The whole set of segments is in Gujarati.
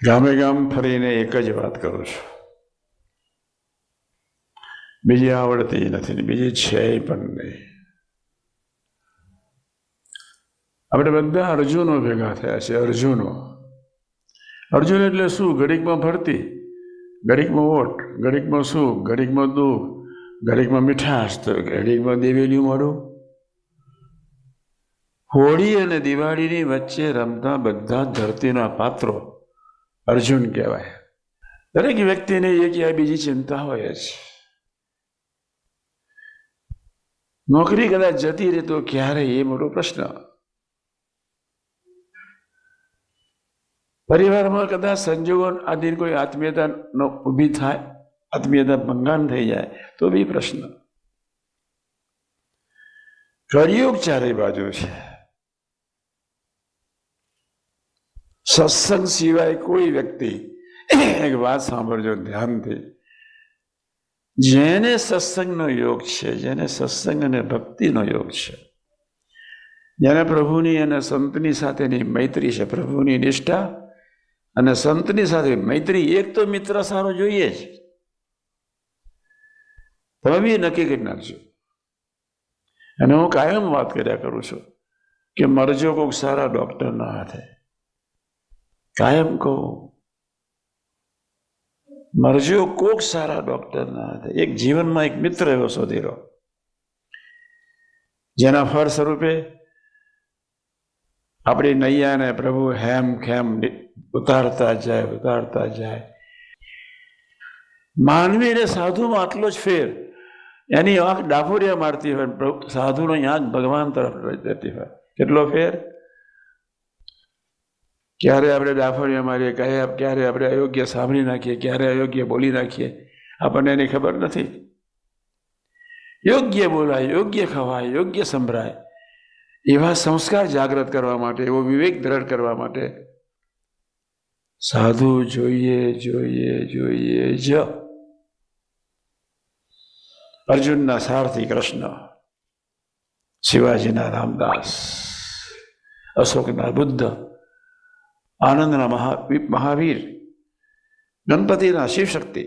ગામે ગામ ફરીને એક જ વાત કરું છું, બીજી આવડતી નથી, બીજી છે પણ નહીં. આપણે બધા અર્જુનો ભેગા થયા છે. અર્જુન એટલે શું? ઘડીકમાં ભરતી, ઘડીકમાં ઓટ, ઘડીકમાં સુખ, ઘડીકમાં દુઃખ, ઘડીકમાં મીઠાશ, તો ઘડીકમાં દેવેલી મોડું. હોળી અને દિવાળીની વચ્ચે રમતા બધા ધરતીના પાત્રો અર્જુન કહેવાય. દરેક વ્યક્તિને એક યા બીજી ચિંતા હોય જ. નોકરી કદાચ જતી રહે તો ક્યારે, એ મોટો પ્રશ્ન. પરિવારમાં કદાચ સંજોગો આદિ કોઈ આત્મીયતા ઊભી થાય, આત્મીયતા ભંગાણ થઈ જાય તો બી પ્રશ્ન. કળિયુગ ચારે બાજુ છે. સત્સંગ સિવાય કોઈ વ્યક્તિ, એક વાત સાંભળજો ધ્યાનથી, જેને સત્સંગનો યોગ છે, જેને સત્સંગ અને ભક્તિનો યોગ છે, જેને પ્રભુની અને સંતની સાથેની મૈત્રી છે, પ્રભુની નિષ્ઠા અને સંતની સાથે મૈત્રી, એક તો મિત્ર સારો જોઈએ જ. તમે બી નક્કી કરી નાખજો. અને હું કાયમ વાત કર્યા કરું છું કે મરજો કોઈક સારા ડોક્ટરના હાથે. કાયમ કહું, મરજો કોક સારા ડોક્ટરના હાથે. એક જીવનમાં એક મિત્ર એવો શોધી રહો, જેના ફળ સ્વરૂપે આપણી નૈયાને પ્રભુ હેમ ખેમ ઉતારતા જાય. માનવીને સાધુમાં આટલો જ ફેર, એની આંખ ડાફોરિયા મારતી હોય, સાધુનો આંખ ભગવાન તરફ જતી હોય. કેટલો ફેર! ક્યારે આપણે ડાફોરિયા મારીએ, ક્યારે આપણે અયોગ્ય સાંભળી નાખીએ, ક્યારે અયોગ્ય બોલી નાખીએ, આપણને એની ખબર નથી. યોગ્ય બોલાય, યોગ્ય ખવાય, યોગ્ય સંભળાય, એવા સંસ્કાર જાગૃત કરવા માટે, એવો વિવેક દ્રઢ કરવા માટે સાધુ જોઈએ જ. અર્જુનના સારથી કૃષ્ણ, શિવાજીના રામદાસ, અશોકના બુદ્ધ, આનંદના મહાવીર, ગણપતિના શિવશક્તિ.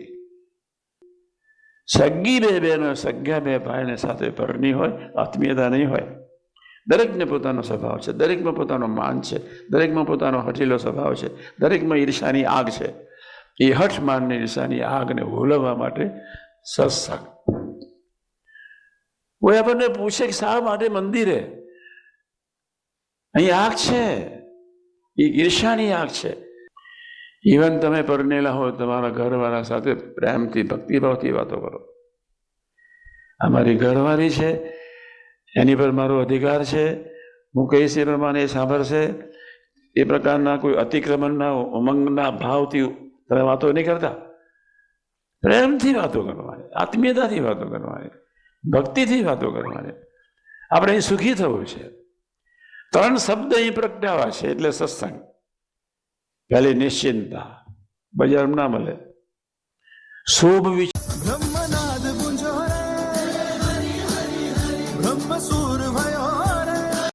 સગી બે બહેનો, સગ્યા બે ભાઈને સાથે પરણી હોય, આત્મીયતા નહીં હોય. દરેકને પોતાનો સ્વભાવ છે, દરેકમાં પોતાનો માન છે, દરેકમાં પોતાનો હઠીલો સ્વભાવ છે, દરેકમાં ઈર્ષાની આગ છે. એ હઠ માનની ઈર્ષાની આગને હોલવવા માટે સત્સંગ. કોઈ આપણને પૂછે કે શા માટે મંદિરે? અહીં આગ છે, એ ઈર્ષાની આગ છે. ઇવન તમે પરણેલા હો, તમારા ઘરવાળા સાથે પ્રેમથી ભક્તિભાવથી વાતો કરો. અમારી ઘરવાળી છે, એની પર મારો અધિકાર છે, હું કહીશ એ પ્રમાણે એ સાંભળશે. એ પ્રકારના કોઈ અતિક્રમણના ઉમંગના ભાવથી તમે વાતો નહીં કરતા. પ્રેમથી વાતો કરવાની, આત્મીયતાથી વાતો કરવાની, ભક્તિથી વાતો કરવાની. આપણે અહીં સુખી થવું છે. 3 શબ્દ અહીં પ્રગટાવા છે, એટલે સત્સંગ. પહેલી નિશ્ચિંતા, બજારમાં ના મળે. શુભ